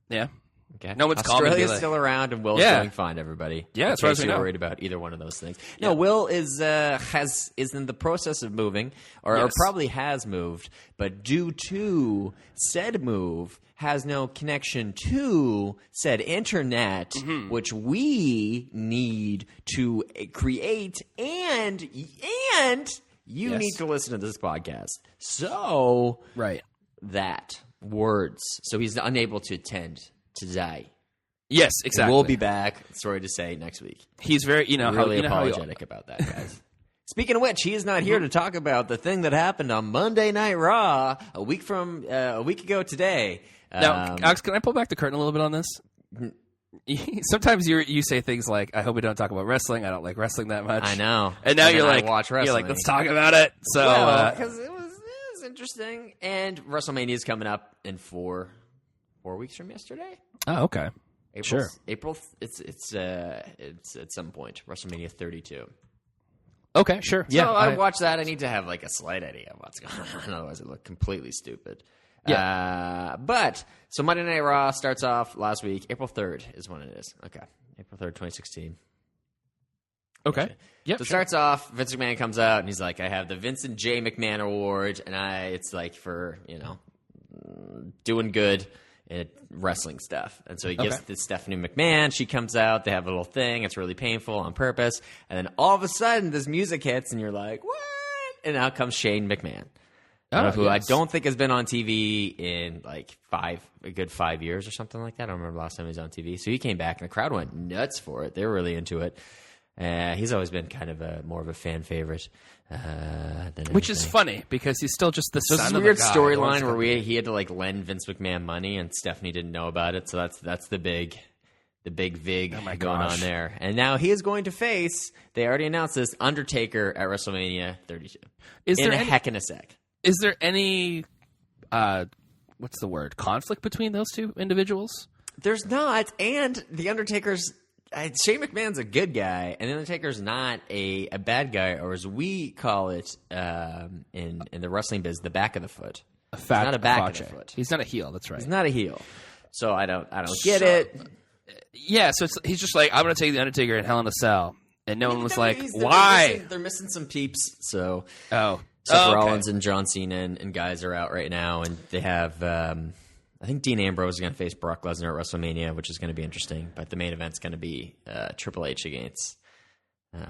Yeah. Okay. No one's calling me. Australia's still around, and Will's doing fine. Everybody. Yeah, as far as we know. Worried about either one of those things. No, Will is in the process of moving, or probably has moved, but due to said move, has no connection to said internet, which we need to create, and you need to listen to this podcast. So that words. So he's unable to attend today. Yes, exactly. We'll be back, sorry to say, next week. He's very, really apologetic about that, guys. Speaking of which, he is not here to talk about the thing that happened on Monday Night Raw a week ago today. Now, Alex, can I pull back the curtain a little bit on this? Sometimes you say things like, "I hope we don't talk about wrestling. I don't like wrestling that much." I know, and now you're watch wrestling. You're like, "Let's talk about it." So, because it was interesting, and WrestleMania is coming up in 4 weeks from yesterday. Oh, okay. April. It's at some point. WrestleMania 32. Okay, sure. So I watch that. I need to have like a slight idea of what's going on. Otherwise, it look completely stupid. Yeah. So Monday Night Raw starts off last week. April 3rd is when it is. Okay. April 3rd, 2016. Okay. Yeah. So it starts off, Vince McMahon comes out, and he's like, I have the Vincent J. McMahon Award, and it's like for, doing good at wrestling stuff. And so he gives it to Stephanie McMahon. She comes out. They have a little thing. It's really painful on purpose. And then all of a sudden, this music hits, and you're like, what? And out comes Shane McMahon. Who I don't think has been on TV in like a good 5 years or something like that. I don't remember the last time he was on TV. So he came back, and the crowd went nuts for it. They were really into it. He's always been kind of more of a fan favorite. Which is funny, because he's still just the son this of a guy. weird storyline where he had to like lend Vince McMahon money, and Stephanie didn't know about it. So that's the big vig going on there. And now he is going to face, they already announced this, Undertaker at WrestleMania 32. Heck in a sec. Is there any, what's the word, conflict between those two individuals? There's not, and the Undertaker's, Shane McMahon's a good guy, and the Undertaker's not a bad guy, or as we call it in the wrestling biz, the back of the foot. He's not a back of the foot. He's not a heel, that's right. He's not a heel. So I don't get it. Yeah, so he's just like, I'm going to take the Undertaker in Hell in a Cell. And no one was like, why? They're missing some peeps, so... Seth Rollins and John Cena and guys are out right now, and they have, I think Dean Ambrose is going to face Brock Lesnar at WrestleMania, which is going to be interesting. But the main event's going to be Triple H against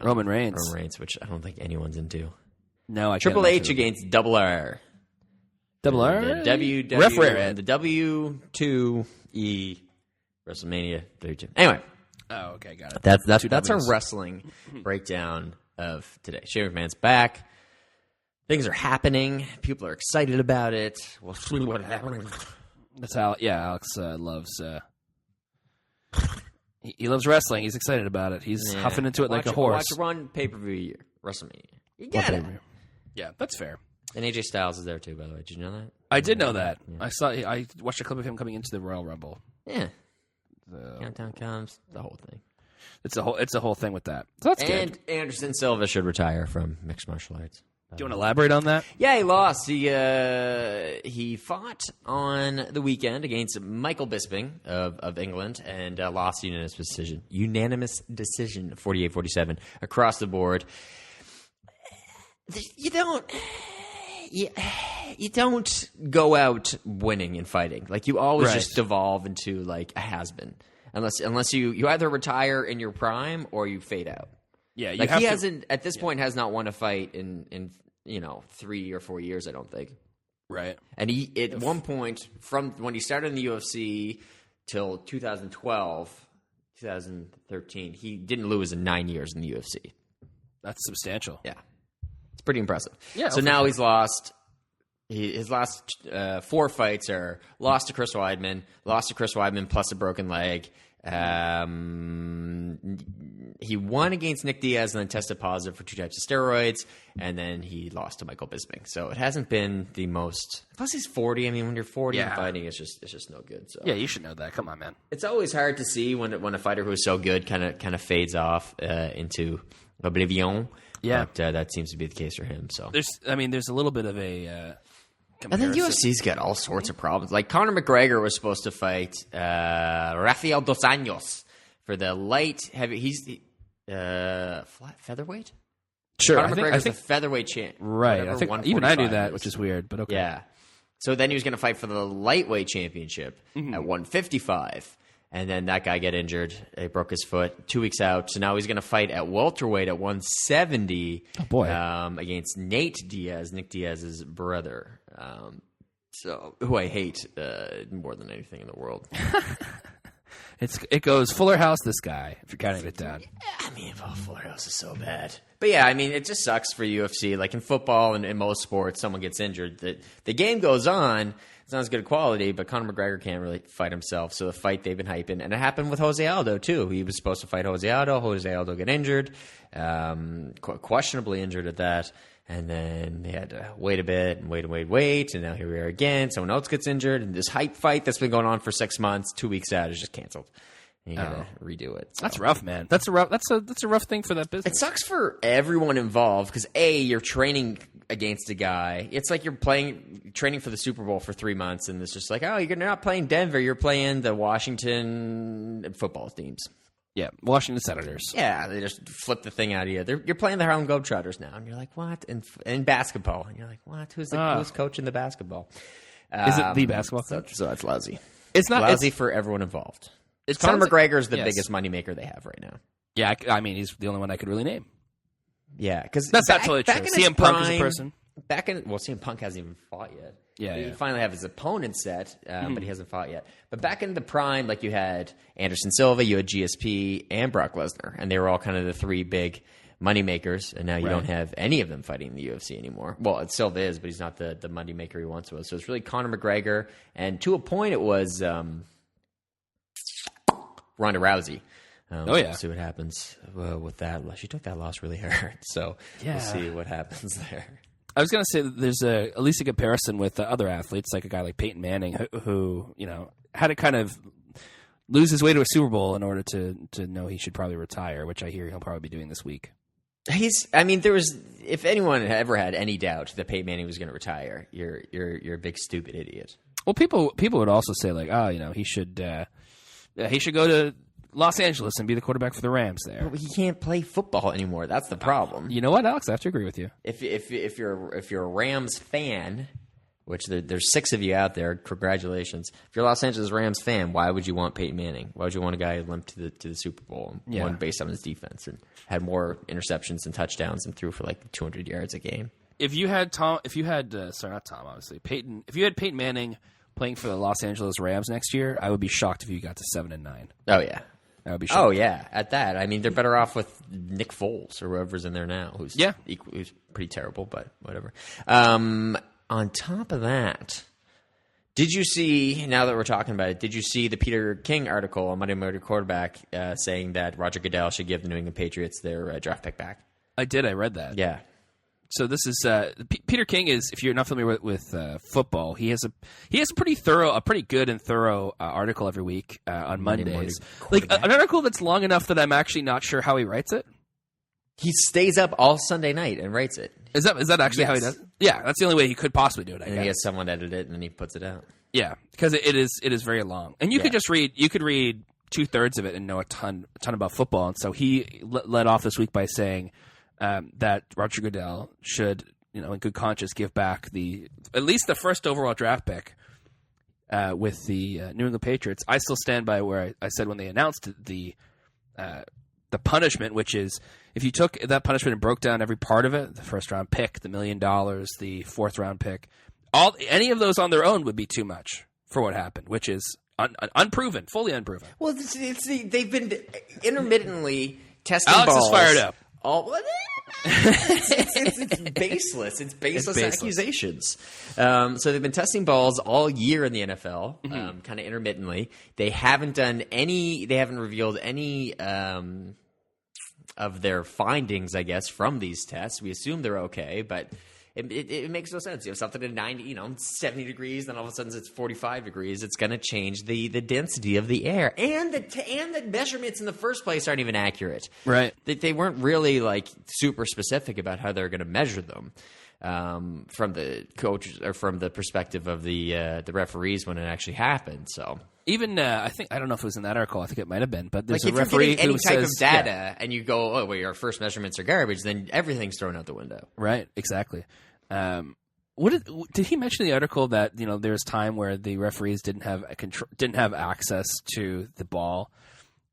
Roman Reigns. Which I don't think anyone's into. No, I can't. Triple H against Double R. Double R? The W2E WrestleMania 32. Anyway. Oh, okay, got it. That's our wrestling breakdown of today. Shane McMahon's back. Things are happening. People are excited about it. We'll see what happens. That's how. Yeah, Alex loves. He loves wrestling. He's excited about it. He's huffing into it like a horse. Watch one pay-per-view a year, WrestleMania. You get it. Yeah, that's fair. And AJ Styles is there too, by the way. Did you know that? I did know that. Yeah. I watched a clip of him coming into the Royal Rumble. Yeah. Countdown comes. The whole thing. It's a whole thing with that. So that's good. And Anderson Silva should retire from mixed martial arts. Do you want to elaborate on that? Yeah, he lost. He fought on the weekend against Michael Bisping of England and lost unanimous decision. 48-47 across the board. You don't go out winning and fighting. Like, you always just devolve into like a has-been. Unless you either retire in your prime or you fade out. Yeah, like he hasn't at this point has not won a fight in 3 or 4 years, I don't think. Right. And he at one point from when he started in the UFC till 2012, 2013, he didn't lose in 9 years in the UFC. That's substantial. Yeah, it's pretty impressive. Yeah. So now he's lost. His last 4 fights are lost to Chris Weidman plus a broken leg, He won against Nick Diaz and then tested positive for 2 types of steroids, and then he lost to Michael Bisping. So it hasn't been the most. Plus, he's 40. I mean, when you're 40 and fighting, it's just no good. So Yeah, you should know that. Come on, man. it's always hard to see when a fighter who is so good kind of fades off into oblivion. Yeah. But that seems to be the case for him. So There's a little bit of a and then comparison. UFC's got all sorts of problems. Like Conor McGregor was supposed to fight Rafael Dos Anjos for the light heavy. He's the flat featherweight. Sure, Conor I McGregor's think the featherweight champ. right. Whatever, I think even I knew 145 that, is. which is weird, but okay. Yeah. So then he was going to fight for the lightweight championship at 155. And then that guy got injured. He broke his foot 2 weeks out. So now he's going to fight at welterweight at 170 Oh, boy. Against Nate Diaz, Nick Diaz's brother. Who I hate more than anything in the world. It goes Fuller House, this guy, if you're counting it down. I mean, Fuller House is so bad. But yeah, I mean, it just sucks for UFC. Like in football and in most sports, someone gets injured. The game goes on. It's not as good quality, but Conor McGregor can't really fight himself. So the fight they've been hyping. And it happened with Jose Aldo, too. He was supposed to fight Jose Aldo. Jose Aldo got injured, questionably injured at that. And then they had to wait a bit and wait. And now here we are again. Someone else gets injured. And this hype fight that's been going on for 6 months, 2 weeks out, is just canceled. And you gotta redo it. So. That's rough, man. That's a rough thing for that business. It sucks for everyone involved because you're training against a guy. It's like you're training for the Super Bowl for 3 months, and it's just like, oh, you're not playing Denver. You're playing the Washington football teams. Yeah, Washington Senators. Yeah, they just flip the thing out of you. You're playing the Harlem Globetrotters now, and you're like, what? And basketball, and you're like, what? Who's coaching the basketball? Is it the basketball coach? So that's lousy. It's not lousy for everyone involved. Conor McGregor is the biggest moneymaker they have right now. Yeah, I mean, he's the only one I could really name. Yeah, because that's not totally true. CM Punk is a person. CM Punk hasn't even fought yet. Yeah, he finally have his opponent set, but he hasn't fought yet. But back in the prime, like you had Anderson Silva, you had GSP, and Brock Lesnar, and they were all kind of the 3 big moneymakers. And now you don't have any of them fighting in the UFC anymore. Well, Silva is, but he's not the moneymaker he once was. So it's really Conor McGregor, and to a point, it was Ronda Rousey. We'll see what happens with that. She took that loss really hard, so we'll see what happens there. I was going to say that there's at least a comparison with other athletes, like a guy like Peyton Manning, who had to kind of lose his way to a Super Bowl in order to know he should probably retire, which I hear he'll probably be doing this week. If anyone ever had any doubt that Peyton Manning was going to retire, you're a big stupid idiot. Well, people would also say like, he should go to Los Angeles and be the quarterback for the Rams there. But he can't play football anymore. That's the problem. You know what, Alex? I have to agree with you. If you're a Rams fan, which there's 6 of you out there, congratulations. If you're a Los Angeles Rams fan, why would you want Peyton Manning? Why would you want a guy who limped to the Super Bowl and won based on his defense and had more interceptions and touchdowns and threw for like 200 yards a game? If you had Peyton. If you had Peyton Manning playing for the Los Angeles Rams next year, I would be shocked if you got to 7-9. Oh yeah. I would be shocked. Oh yeah, at that. I mean, they're better off with Nick Foles or whoever's in there now, who's pretty terrible, but whatever. On top of that, did you see? Now that we're talking about it, did you see the Peter King article on Monday Morning Quarterback saying that Roger Goodell should give the New England Patriots their draft pick back? I did. I read that. Yeah. So this is Peter King is, if you're not familiar with football, he has a pretty good and thorough article every week on Mondays. Like an article that's long enough that I'm actually not sure how he writes it. He stays up all Sunday night and writes it. Is that actually how he does it? Yeah, that's the only way he could possibly do it. I guess. He has someone edit it and then he puts it out. Yeah, because it is very long, and you could just read 2/3 of it and know a ton about football. And so he led off this week by saying that Roger Goodell should, in good conscience, give back at least the first overall draft pick with the New England Patriots. I still stand by where I said when they announced the punishment, which is if you took that punishment and broke down every part of it, the first round pick, the $1 million, the 4th round pick, any of those on their own would be too much for what happened, which is unproven, fully unproven. Well, they've been intermittently testing Alex balls. is fired up. It's baseless. It's baseless accusations. So they've been testing balls all year in the NFL, kind of intermittently. They haven't revealed any of their findings, I guess, from these tests. We assume they're okay, but it makes no sense. You have something at 90, 70 degrees, then all of a sudden it's 45 degrees. It's going to change the density of the air, and the measurements in the first place aren't even accurate. Right? They weren't really like super specific about how they're going to measure them from the coaches or from the perspective of the referees when it actually happened. So. Even I don't know if it was in that article. I think it might have been, but there's like a referee any who type says, of data, and you go, "Oh, well, your first measurements are garbage." Then everything's thrown out the window. Right? Exactly. Did he mention in the article that there's time where the referees didn't have access to the ball,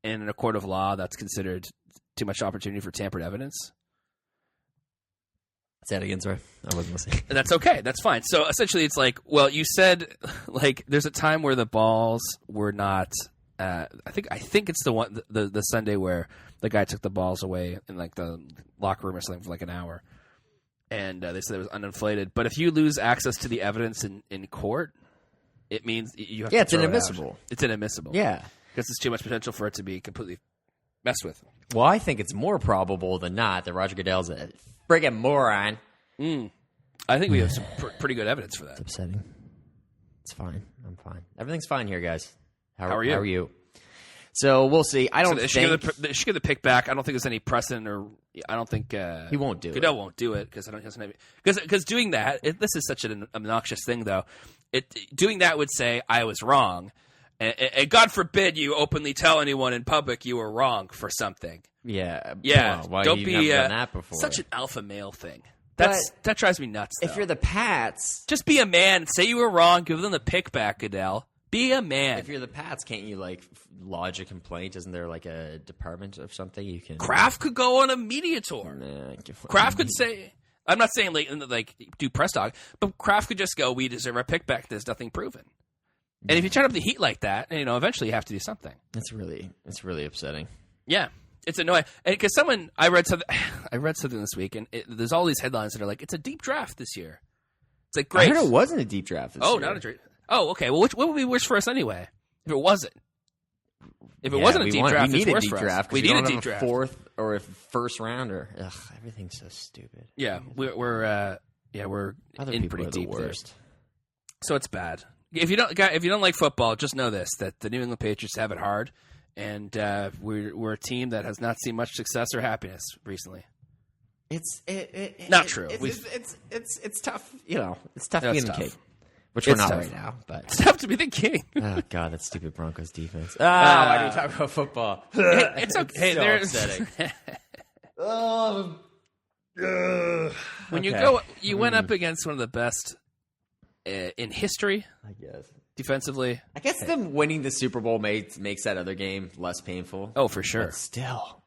and in a court of law, that's considered too much opportunity for tampered evidence? Say that again, sorry. I wasn't listening. That's okay. That's fine. So essentially it's like, well, you said like there's a time where the balls were not I think it's the Sunday where the guy took the balls away in like the locker room or something for like an hour. And they said it was uninflated. But if you lose access to the evidence in court, it means you have to it's inadmissible. It's inadmissible. Yeah. Because there's too much potential for it to be completely messed with. Well, I think it's more probable than not that Roger Goodell's a friggin' moron. I think we have some pretty good evidence for that. It's upsetting. It's fine. I'm fine. Everything's fine here, guys. How are you? How are you? So we'll see. I don't think they should get the pick back. I don't think there's any precedent, or I don't think he won't do it. Goodell won't do it because doing that. This is such an obnoxious thing, though. Doing that would say I was wrong, and God forbid you openly tell anyone in public you were wrong for something. Yeah. Well, why don't you be never done that before? Such an alpha male thing. That drives me nuts. If you're the Pats, just be a man. Say you were wrong. Give them the pick back, Goodell. Be a man. If you're the Pats, can't you like lodge a complaint? Isn't there like a department of something you can? Kraft could go on a media tour. Kraft could say, I'm not saying like do press talk, but Kraft could just go, "We deserve our pick back. There's nothing proven." And if you turn up the heat like that, eventually you have to do something. It's really upsetting. Yeah. It's annoying, because I read something this week, and there's all these headlines that are like, it's a deep draft this year. It's like, great. I heard it wasn't a deep draft this year. Not a draft. Oh, okay. Well, what would be worse for us anyway? If it wasn't. If it wasn't a deep draft, we need it's a deep worse draft. We need a deep draft. Fourth or a first rounder. Ugh, everything's so stupid. Yeah, we're in pretty deep there. So it's bad. If you don't like football, just know this: that the New England Patriots have it hard. And we're a team that has not seen much success or happiness recently. It's not true. It's tough. It's tough being the king, which we're not right now. But it's tough to be the king. Oh God, that stupid Broncos defense. Why do we talk about football? It's okay. It's so upsetting. When you went up against one of the best in history, I guess. Defensively, I guess them winning the Super Bowl makes that other game less painful. Oh, for sure. But still.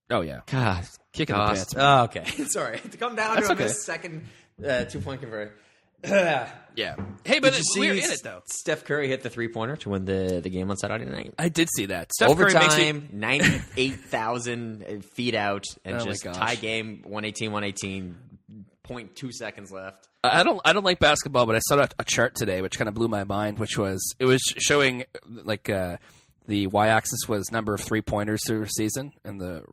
Oh, yeah. God. Kicking the pants. Oh, okay. Sorry. To come down That's to okay. a second 2-point conversion. Yeah. Hey, but we're in it, though. Steph Curry hit the three-pointer to win the game on Saturday night. I did see that. Steph Overtime, 98,000 feet out, and just tie game, 118, 0.2 seconds left. I don't like basketball, but I saw a chart today which kind of blew my mind, which was showing like the y-axis was number of 3-pointers through a season, and the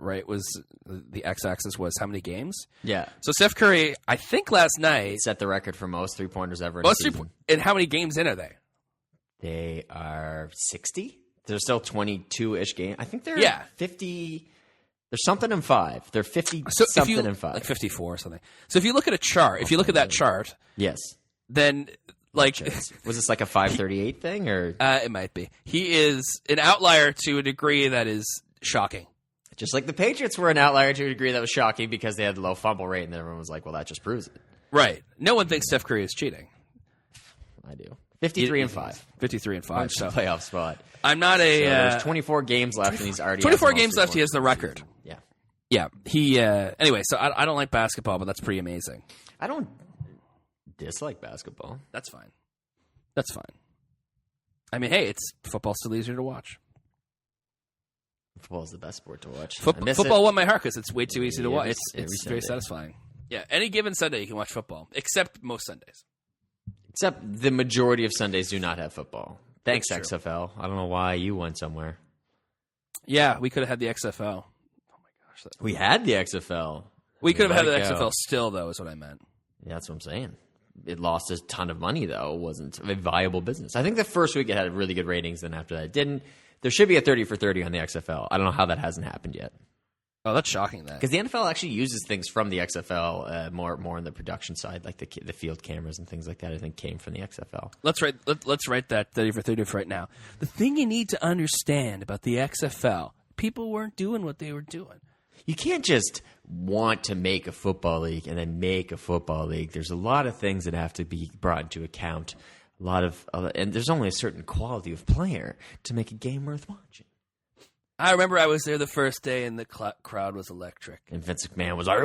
x-axis was how many games. Yeah. So Steph Curry, I think last night set the record for most 3-pointers ever in a season. And how many games in are they? They are 60. There's still 22-ish games. I think they're 50. There's something in 5. They're 50 something in 5. Like 54 or something. So if you look at a chart, at that chart, yes, then like was this like a 538 thing or it might be. He is an outlier to a degree that is shocking. Just like the Patriots were an outlier to a degree that was shocking because they had the low fumble rate, and everyone was like, "Well, that just proves it." Right. No one thinks Steph Curry is cheating. I do. 53-5. 53-5. So playoff spot. I'm not a. There's 24 games left, and he's already 24 games left. He has the record. Yeah. Yeah. He. Anyway, so I don't like basketball, but that's pretty amazing. I don't dislike basketball. That's fine. I mean, hey, football's still easier to watch. Football is the best sport to watch. Football won my heart because it's way too easy to watch. It's very Sunday. satisfying. Yeah, any given Sunday you can watch football, except most Sundays. Except the majority of Sundays do not have football. Thanks, That's true. XFL. I don't know why you went somewhere. Yeah, we could have had the XFL. Oh my gosh, We had the XFL. we could have had the let it go. XFL still, though, is what I meant. Yeah, that's what I'm saying. It lost a ton of money, though. It wasn't a viable business. I think the first week it had really good ratings, and after that it didn't. There should be a 30 for 30 on the XFL. I don't know how that hasn't happened yet. Oh, that's shocking. That Because the NFL actually uses things from the XFL more on the production side, like the field cameras and things like that. I think came from the XFL. let's write that 30 for 30 for right now. The thing you need to understand about the XFL, people weren't doing what they were doing. You can't just want to make a football league and then make a football league. There's a lot of things that have to be brought into account. And there's only a certain quality of player to make a game worth watching. I remember I was there the first day, and the crowd was electric. And Vince McMahon was like,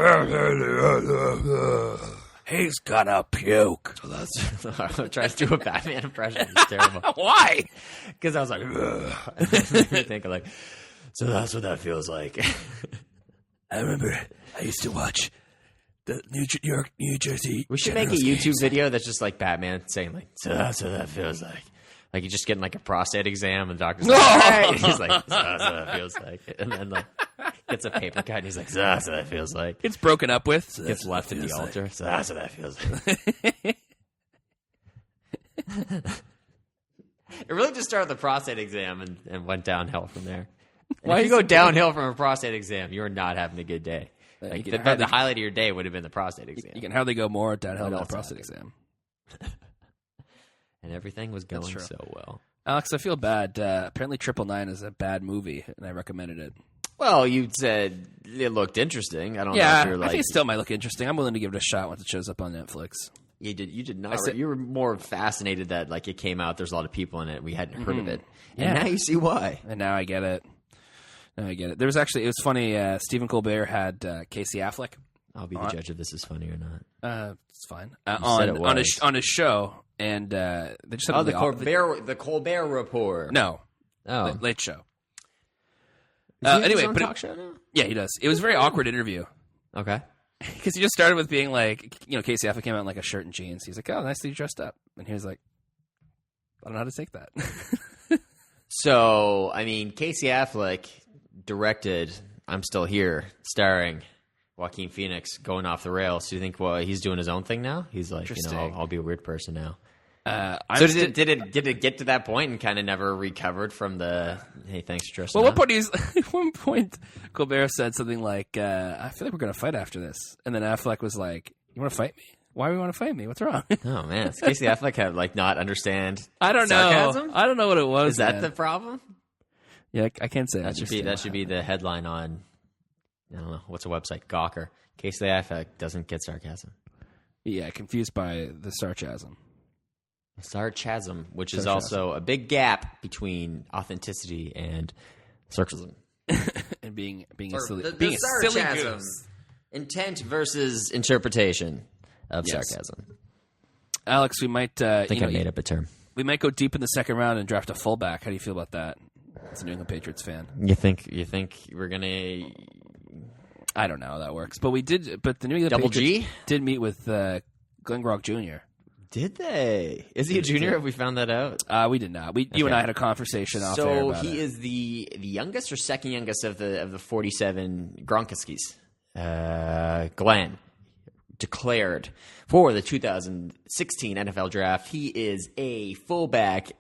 He's gonna puke. so that's I tried to do a Batman impression. It's terrible. Why? Because I was like, think like, so that's what that feels like. I remember I used to watch the New Jersey. We should make a YouTube video that's just like Batman saying like, so that's what that feels like. Like you're just getting like a prostate exam and the doctor's like, all right. He's like, so that's what that feels like. And then like gets a paper cut and he's like, so that's what that feels like. It's broken up with. So Gets left in the altar. So that's what that feels like. It really just started with the prostate exam and went downhill from there. And if you go downhill from a prostate exam, you're not having a good day. Like the highlight of your day would have been the prostate exam. You can hardly go more downhill than a else prostate exam. And everything was going so well. Alex, I feel bad. Apparently, 999 is a bad movie, and I recommended it. Well, you said it looked interesting. I don't know Yeah, if you're like... I think it still might look interesting. I'm willing to give it a shot once it shows up on Netflix. You did not. You were more fascinated that like it came out. There's a lot of people in it. We hadn't heard of it, and now you see why. And now I get it. There was actually, it was funny. Stephen Colbert had Casey Affleck. I'll be the judge if this is funny or not. It's fine. On his show, and they just had the Colbert Report. No, Late Show. Anyway, talk show now? Yeah, he does. It was a very awkward interview. Okay. Because he just started with being like, Casey Affleck came out in like a shirt and jeans. He's like, oh, nicely dressed up. And he was like, I don't know how to take that. So, I mean, Casey Affleck directed I'm Still Here, starring Joaquin Phoenix, going off the rails. So you think, well, he's doing his own thing now? He's like, I'll be a weird person now. So did it get to that point and kind of never recovered from the hey, thanks for trusting? Well, at one point Colbert said something like, I feel like we're going to fight after this. And then Affleck was like, you want to fight me? Why do you want to fight me? What's wrong? Oh, man. Does Casey Affleck have, like, not understand I don't sarcasm? know. I don't know what it was. Is that the problem? Yeah, I can't say that should be the headline on, I don't know, what's a website? Gawker. Casey Affleck doesn't get sarcasm. Yeah, confused by the sarcasm. Sarcasm, which is also a big gap between authenticity and sarcasm. And being a silly goose. Intent versus interpretation of sarcasm. Alex, we might... I think I made up a term. We might go deep in the second round and draft a fullback. How do you feel about that as a New England Patriots fan? You think we're going to... I don't know how that works. But the New England Patriots did meet with Glenn Grock Jr. Did they? Is he a junior? Have we found that out? We did not. You and I had a conversation off air about he is the youngest or second youngest of the 47 Gronkowskis. Glenn declared for the 2016 NFL Draft. He is a fullback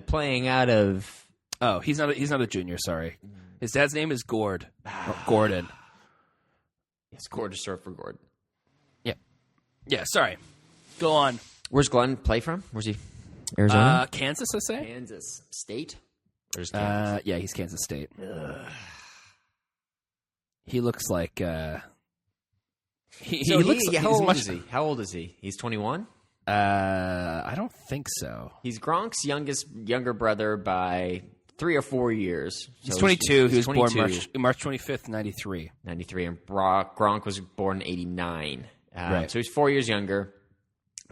playing out of. Oh, he's not a junior. Sorry, his dad's name is Gordon. Yes, Gord is short for Gord. Yeah. Sorry. Go on. Where's Glenn play from? Where's he? Arizona? Kansas, I say. Kansas State. Where's Kansas? Yeah, he's Kansas State. He looks like. How old is he? He's 21. I don't think so. He's Gronk's younger brother by 3 or 4 years. He's 22. He was born March 25th, 93. 93, and Gronk was born in 89. Right. So he's 4 years younger,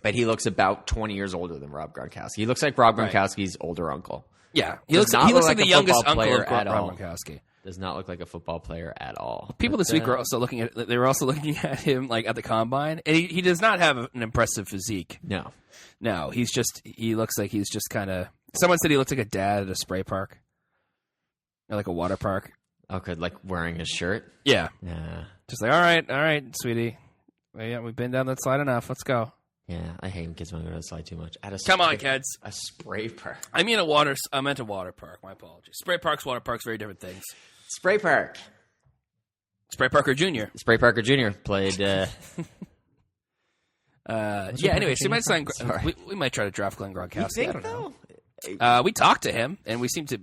but he looks about 20 years older than Rob Gronkowski. He looks like Rob Gronkowski's older uncle. Yeah, he looks like the youngest uncle of Rob Gronkowski. Does not look like a football player at all. People this week were also looking at. They were also looking at him like at the combine, and he does not have an impressive physique. No, he looks like he's just kind of. Someone said he looks like a dad at a spray park, or like a water park. Okay, like wearing his shirt. Yeah, Yeah, just like all right, sweetie. Well, yeah, we've been down that slide enough. Let's go. yeah. I hate when kids want to go to the slide too much. Come on, kids. A spray park. I meant a water park. My apologies. Spray parks, water parks, very different things. Spray park. Spray Parker Jr. Spray Parker Jr. played. Yeah. Anyway, so we might sign. We might try to draft Glenn Gronkowski. I don't know. We talked to him, and we seem to.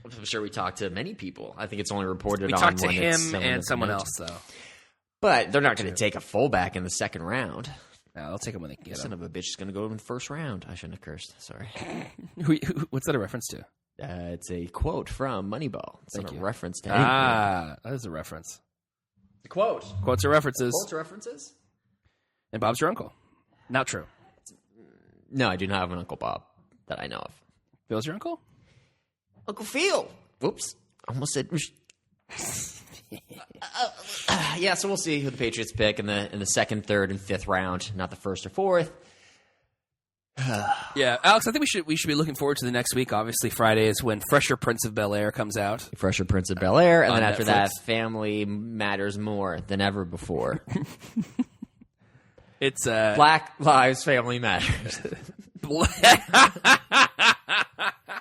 I'm sure we talked to many people. I think it's only reported We on talked to when him and someone else, though. But they're not going to take a fullback in the second round. No, they'll take him when they can get Son him. of a bitch is going to go in the first round. I shouldn't have cursed. Sorry. What's that a reference to? It's a quote from Moneyball. It's Thank not you. a reference to anything. That is a reference. The quote. Quotes are references. Quotes references? And Bob's your uncle. Not true. No, I do not have an Uncle Bob that I know of. Bill's your uncle? Uncle Phil. Whoops. Almost said. Yeah, so we'll see who the Patriots pick in the second, third, and fifth round, not the first or fourth. Yeah, Alex, I think we should be looking forward to the next week. Obviously, Friday is when Fresher Prince of Bel-Air comes out. Fresher Prince of Bel-Air, and then after Netflix. that, Family Matters more than ever before. It's Black Lives Family Matters.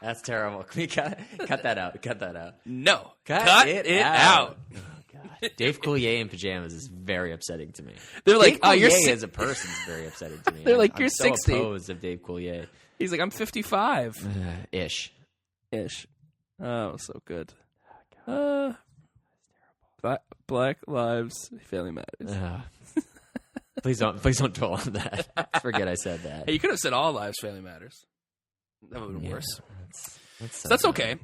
That's terrible. Can we cut that out? Cut that out. No. Cut it out. Oh, God. Dave Coulier in pajamas is very upsetting to me. They're like, Dave oh, you're Coulier si-. as a person is very upsetting to me. They're like, I'm you're so 60. opposed of Dave Coulier. He's like, I'm 55. Ish. Oh, so good. Black Lives Family Matters. Please don't dwell on that. Forget I said that. Hey, you could have said all lives Family Matters. That would have been worse. So That's okay.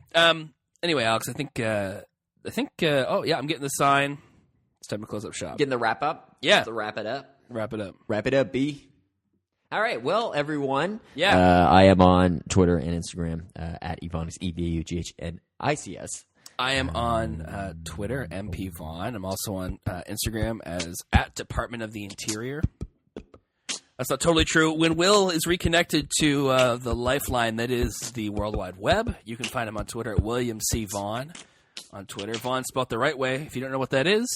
Anyway, Alex, I think. Oh yeah, I'm getting the sign. It's time to close up shop. Getting the wrap up. Yeah. To wrap it up. Wrap it up. Wrap it up, B. All right. Well, everyone. Yeah. I am on Twitter and Instagram at Evaughnix, EVAUGHNICS. I am on Twitter, MP Vaughn. I'm also on Instagram as at Department of the Interior. That's not totally true. When Will is reconnected to the lifeline that is the World Wide Web, you can find him on Twitter at William C. Vaughn on Twitter. Vaughn spelled the right way. If you don't know what that is,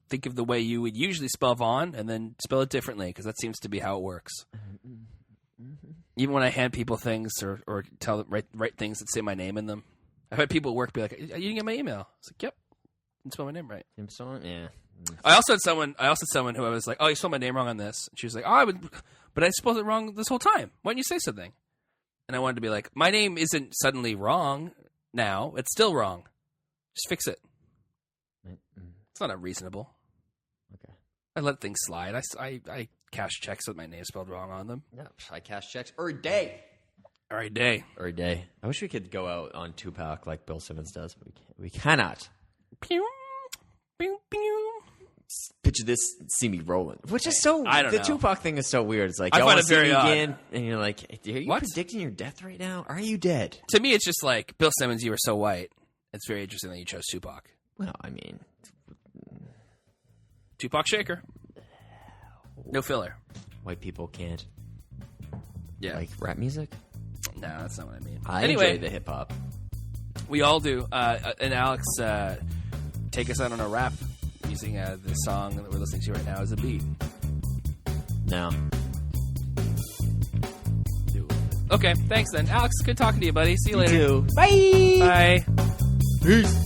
think of the way you would usually spell Vaughn and then spell it differently, because that seems to be how it works. Even when I hand people things or tell them write things that say my name in them, I've had people at work be like, "You didn't get my email." I was like, "Yep, didn't spell my name right." Yeah. I also had someone who I was like, "Oh, you spelled my name wrong on this." And she was like, "Oh, but I spelled it wrong this whole time. Why didn't you say something?" And I wanted to be like, "My name isn't suddenly wrong now. It's still wrong. Just fix it." It's not unreasonable. Okay. I let things slide. I cash checks with my name spelled wrong on them. Yeah, I cash checks every day. Every day. Every day. I wish we could go out on Tupac like Bill Simmons does, but we cannot. Pew, pew, pew. Picture this, see me rolling. Which is so... I don't know. The Tupac thing is so weird. It's like, I y'all find want it to see very me odd. again? And you're like, are you What? predicting your death right now? Are you dead? To me, it's just like, Bill Simmons, you were so white. It's very interesting that you chose Tupac. Well, I mean... Tupac Shaker. No filler. White people can't Yeah. like rap music? No, that's not what I mean. I Anyway, enjoy the hip-hop. we all do. And Alex, take us out on a rap using the song that we're listening to right now as a beat. No. Okay, thanks then. Alex, good talking to you, buddy. See you later. You too. Bye! Bye. Peace.